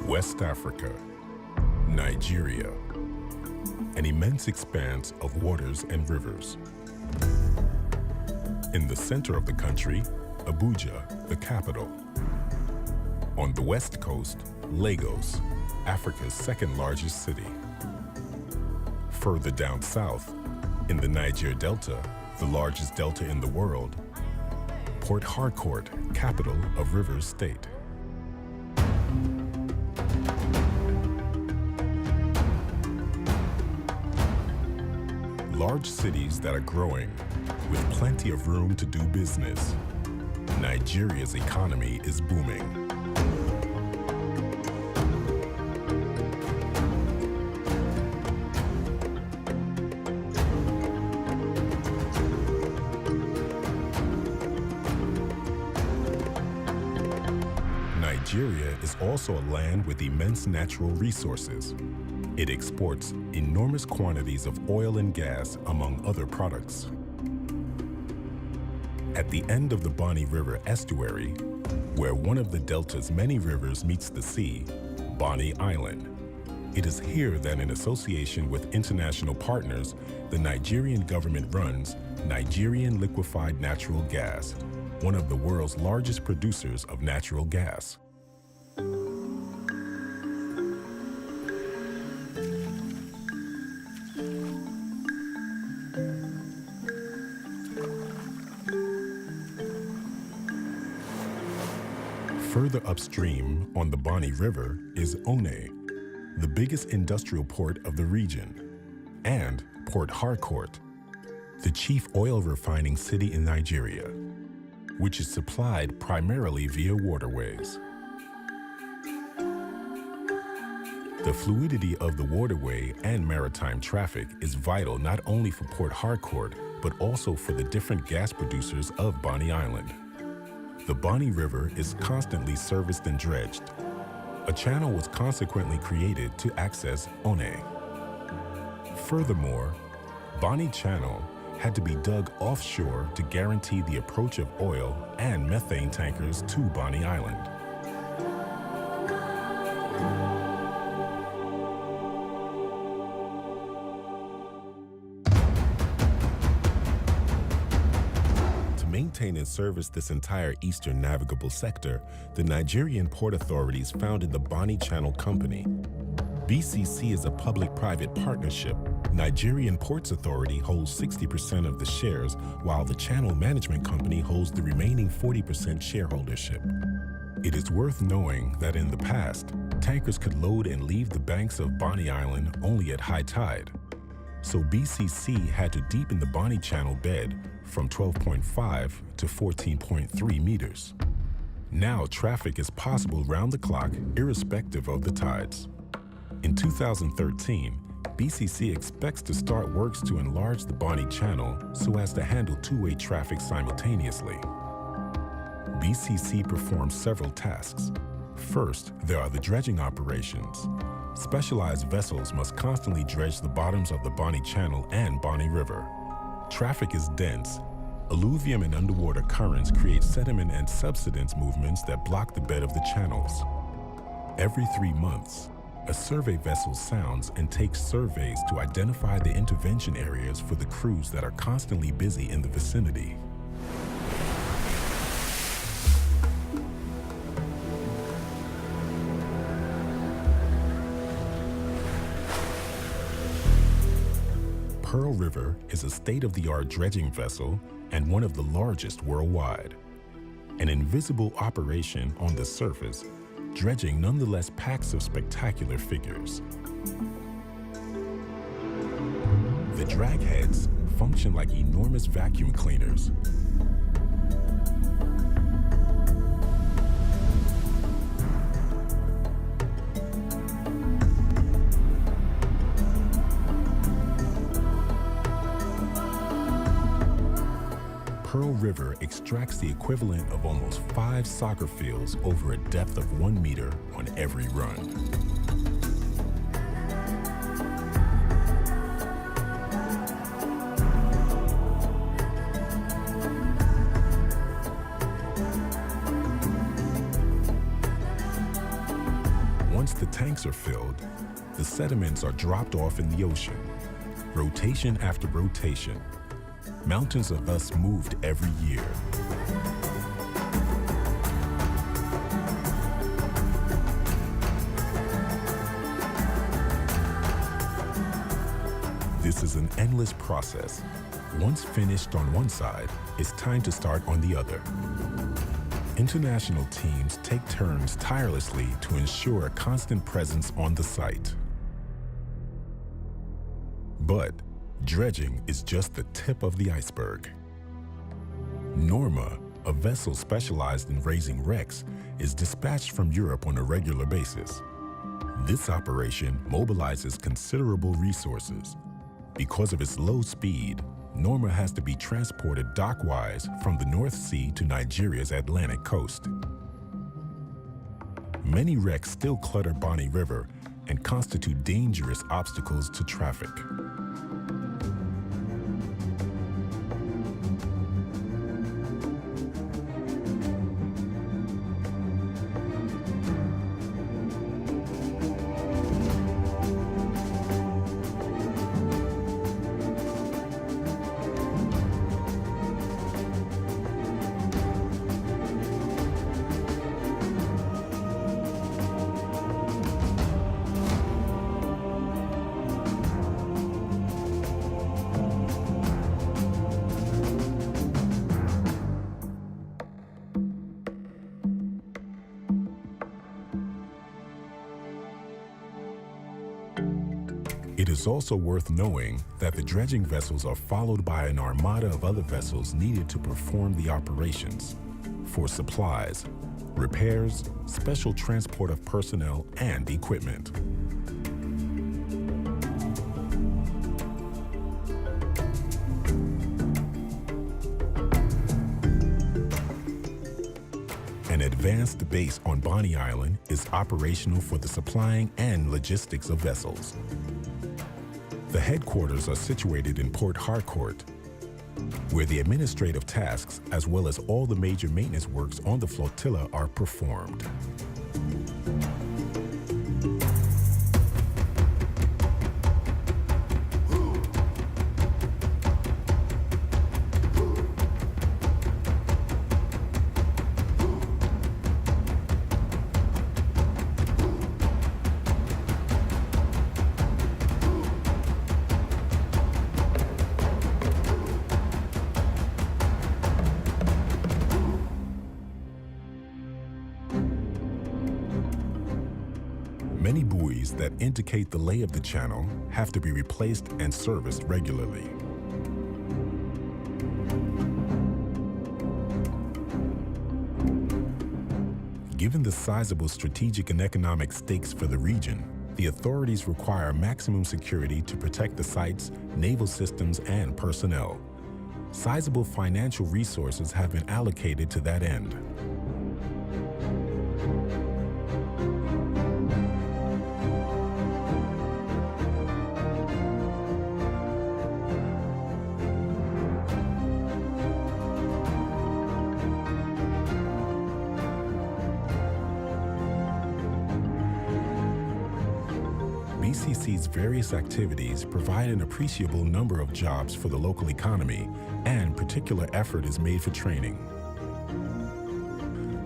West Africa, Nigeria, an immense expanse of waters and rivers. In the center of the country, Abuja, the capital. On the west coast, Lagos, Africa's second largest city. Further down south, in the Niger Delta, the largest delta in the world, Port Harcourt, capital of Rivers State. Large cities that are growing, with plenty of room to do business. Nigeria's economy is booming. Nigeria is also a land with immense natural resources. It exports enormous quantities of oil and gas, among other products. At the end of the Bonny River estuary, where one of the delta's many rivers meets the sea, Bonny Island. It is here that, in association with international partners, the Nigerian government runs Nigerian Liquefied Natural Gas, one of the world's largest producers of natural gas. Further upstream on the Bonny River is One, the biggest industrial port of the region, and Port Harcourt, the chief oil refining city in Nigeria, which is supplied primarily via waterways. The fluidity of the waterway and maritime traffic is vital not only for Port Harcourt, but also for the different gas producers of Bonny Island. The Bonny River is constantly serviced and dredged. A channel was consequently created to access One. Furthermore, Bonny Channel had to be dug offshore to guarantee the approach of oil and methane tankers to Bonny Island. Maintain and service this entire eastern navigable sector, the Nigerian Port Authorities founded the Bonny Channel Company. BCC is a public-private partnership. Nigerian Ports Authority holds 60% of the shares, while the Channel Management Company holds the remaining 40% shareholdership. It is worth knowing that in the past, tankers could load and leave the banks of Bonny Island only at high tide. So BCC had to deepen the Bonny Channel bed from 12.5 to 14.3 meters. Now traffic is possible round the clock, irrespective of the tides. In 2013, BCC expects to start works to enlarge the Bonny Channel so as to handle two-way traffic simultaneously. BCC performs several tasks. First, there are the dredging operations. Specialized vessels must constantly dredge the bottoms of the Bonny Channel and Bonny River. Traffic is dense. Alluvium and underwater currents create sediment and subsidence movements that block the bed of the channels. Every 3 months, a survey vessel sounds and takes surveys to identify the intervention areas for the crews that are constantly busy in the vicinity. Pearl River is a state-of-the-art dredging vessel and one of the largest worldwide. An invisible operation on the surface, dredging nonetheless packs of spectacular figures. The drag heads function like enormous vacuum cleaners. Pearl River extracts the equivalent of almost 5 soccer fields over a depth of 1 meter on every run. Once the tanks are filled, the sediments are dropped off in the ocean. Rotation after rotation, mountains are thus moved every year. This is an endless process. Once finished on one side, it's time to start on the other. International teams take turns tirelessly to ensure a constant presence on the site. But dredging is just the tip of the iceberg. Norma, a vessel specialized in raising wrecks, is dispatched from Europe on a regular basis. This operation mobilizes considerable resources. Because of its low speed, Norma has to be transported dockwise from the North Sea to Nigeria's Atlantic coast. Many wrecks still clutter Bonny River and constitute dangerous obstacles to traffic. It is also worth knowing that the dredging vessels are followed by an armada of other vessels needed to perform the operations for supplies, repairs, special transport of personnel, and equipment. An advanced base on Bonny Island is operational for the supplying and logistics of vessels. The headquarters are situated in Port Harcourt, where the administrative tasks as well as all the major maintenance works on the flotilla are performed. Many buoys that indicate the lay of the channel have to be replaced and serviced regularly. Given the sizable strategic and economic stakes for the region, the authorities require maximum security to protect the sites, naval systems, and personnel. Sizable financial resources have been allocated to that end. BCC's various activities provide an appreciable number of jobs for the local economy, and particular effort is made for training.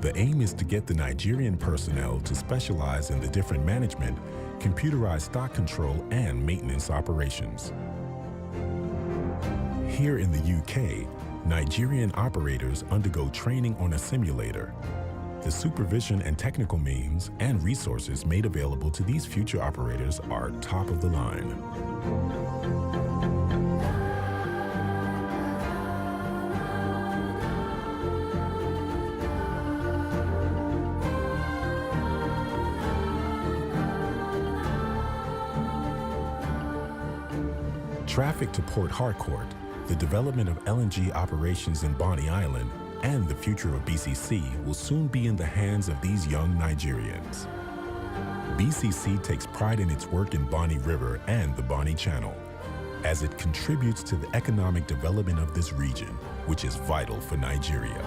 The aim is to get the Nigerian personnel to specialize in the different management, computerized stock control, and maintenance operations. Here in the UK, Nigerian operators undergo training on a simulator. The supervision and technical means and resources made available to these future operators are top of the line. Traffic to Port Harcourt, the development of LNG operations in Bonny Island, and the future of BCC will soon be in the hands of these young Nigerians. BCC takes pride in its work in Bonny River and the Bonny Channel, as it contributes to the economic development of this region, which is vital for Nigeria.